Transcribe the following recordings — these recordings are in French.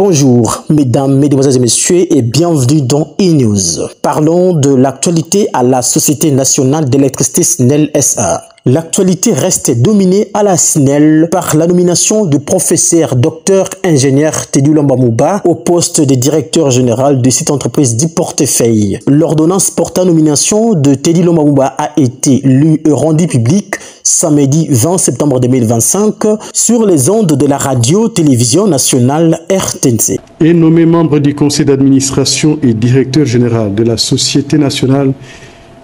Bonjour, mesdames, mesdemoiselles et messieurs, et bienvenue dans e-News. Parlons de l'actualité à la Société nationale d'électricité SNEL SA. L'actualité reste dominée à la SNEL par la nomination du professeur docteur ingénieur Teddy Lomba Mouba au poste de directeur général de cette entreprise du portefeuille. L'ordonnance portant nomination de Teddy Lomba Mouba a été lue et rendue publique samedi 20 septembre 2025 sur les ondes de la radio-télévision nationale RTNC. Est nommé membre du conseil d'administration et directeur général de la Société nationale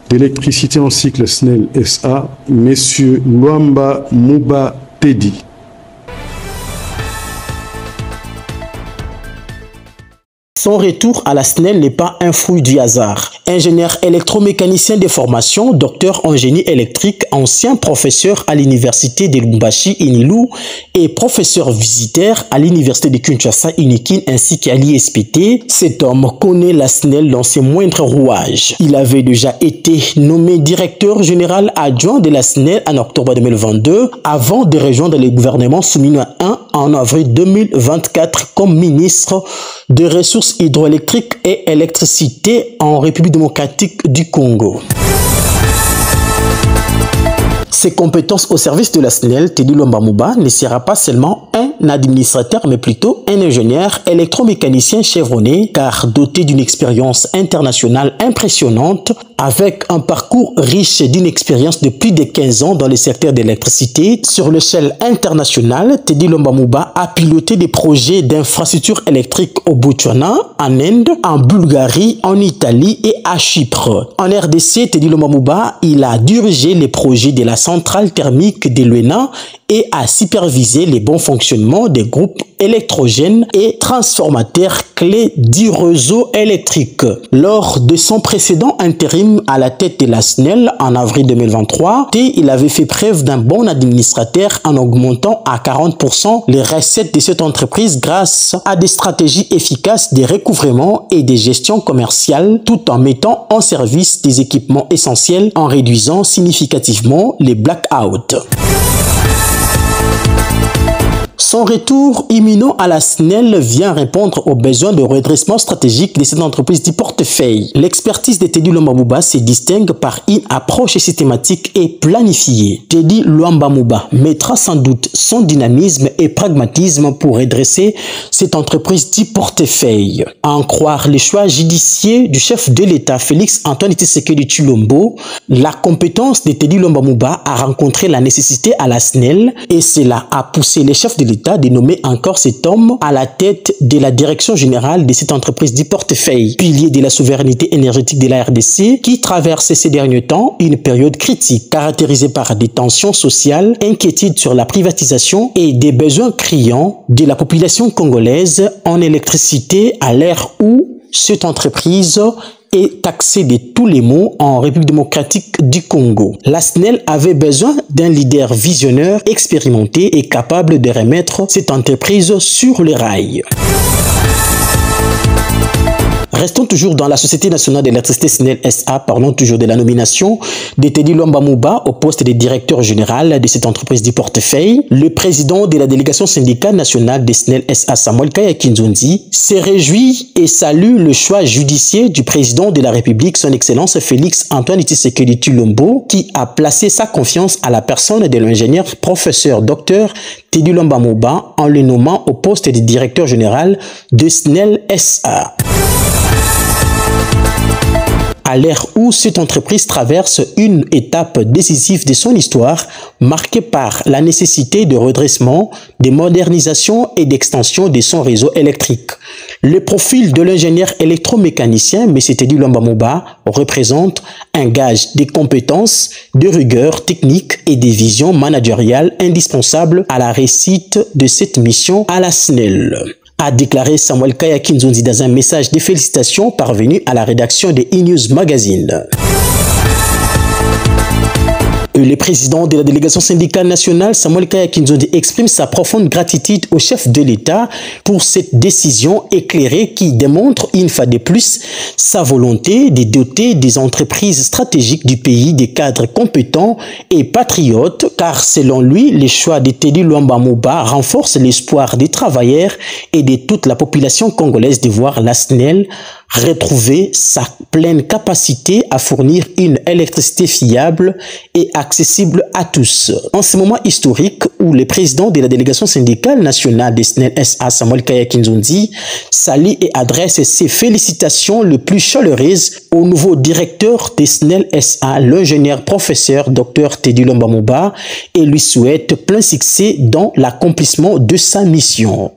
d'électricité en cycle SNEL SA, M. Lomba Mouba Teddy. Son retour à la SNEL n'est pas un fruit du hasard. Ingénieur électromécanicien de formation, docteur en génie électrique, ancien professeur à l'université de Lubumbashi Inilu et professeur visiteur à l'université de Kinshasa Inikin ainsi qu'à l'ISPT, cet homme connaît la SNEL dans ses moindres rouages. Il avait déjà été nommé directeur général adjoint de la SNEL en octobre 2022 avant de rejoindre le gouvernement Soumina 1 en avril 2024 comme ministre des Ressources hydroélectriques et électricité en République démocratique du Congo. Ses compétences au service de la SNEL, Teddy Lomba Mouba ne sera pas seulement un administrateur, mais plutôt un ingénieur électromécanicien chevronné, car doté d'une expérience internationale impressionnante, avec un parcours riche d'une expérience de plus de 15 ans dans le secteur de l'électricité. Sur l'échelle internationale, Teddy Lomba Mouba a piloté des projets d'infrastructures électriques au Botswana, en Inde, en Bulgarie, en Italie et à Chypre. En RDC, Teddy Lomba Mouba, il a dirigé les projets de la centrale thermique de l'UENA et a supervisé les bons fonctionnements des groupes électrogènes et transformateurs clés du réseau électrique. Lors de son précédent intérim à la tête de la SNEL en avril 2023, il avait fait preuve d'un bon administrateur en augmentant à 40% les recettes de cette entreprise grâce à des stratégies efficaces de recouvrement et de gestion commerciale tout en mettant en service des équipements essentiels en réduisant significativement les blackouts. Son retour imminent à la SNEL vient répondre aux besoins de redressement stratégique de cette entreprise du portefeuille. L'expertise de Teddy Lomba Mouba se distingue par une approche systématique et planifiée. Teddy Lomba Mouba mettra sans doute son dynamisme et pragmatisme pour redresser cette entreprise du portefeuille. À en croire les choix judicieux du chef de l'État Félix Antoine Tshisekedi Tshilombo, la compétence de Teddy Lomba Mouba a rencontré la nécessité à la SNEL et cela a poussé les chefs de l'État de nommer encore cet homme à la tête de la direction générale de cette entreprise du portefeuille, pilier de la souveraineté énergétique de la RDC, qui traverse ces derniers temps une période critique caractérisée par des tensions sociales, inquiétudes sur la privatisation et des besoins criants de la population congolaise en électricité à l'ère où cette entreprise est taxé de tous les maux en République démocratique du Congo. La SNEL avait besoin d'un leader visionnaire, expérimenté et capable de remettre cette entreprise sur les rails. Restons toujours dans la Société nationale d'électricité SNEL SA, parlons toujours de la nomination de Teddy Lomba Mouba au poste de directeur général de cette entreprise du portefeuille. Le président de la délégation syndicale nationale de SNEL SA, Samuel Kaya Kinzonzi, se réjouit et salue le choix judiciaire du président de la République, son Excellence Félix Antoine Tshisekedi Tshilombo, qui a placé sa confiance à la personne de l'ingénieur professeur docteur Teddy Lomba Mouba en le nommant au poste de directeur général de SNEL SA. À l'ère où cette entreprise traverse une étape décisive de son histoire, marquée par la nécessité de redressement, de modernisation et d'extension de son réseau électrique. Le profil de l'ingénieur électromécanicien, M. Teddy Lomba Mouba, représente un gage de compétences, de rigueur technique et de vision managériale indispensables à la réussite de cette mission à la SNEL, a déclaré Samuel Kaya Kinzonzi dans un message de félicitations parvenu à la rédaction de e-News Magazine. Le président de la délégation syndicale nationale, Samuel Kaya Kinzondi, exprime sa profonde gratitude au chef de l'État pour cette décision éclairée qui démontre une fois de plus sa volonté de doter des entreprises stratégiques du pays des cadres compétents et patriotes, car selon lui, le choix de Teddy Luamba Mouba renforce l'espoir des travailleurs et de toute la population congolaise de voir la SNEL retrouver sa pleine capacité à fournir une électricité fiable et accessible à tous. En ce moment historique où le président de la délégation syndicale nationale des SNEL SA, Samuel Kaya Kinzondi, salue et adresse ses félicitations les plus chaleureuses au nouveau directeur des SNEL SA, l'ingénieur professeur Dr Teddy Luamba Mouba, et lui souhaite plein succès dans l'accomplissement de sa mission.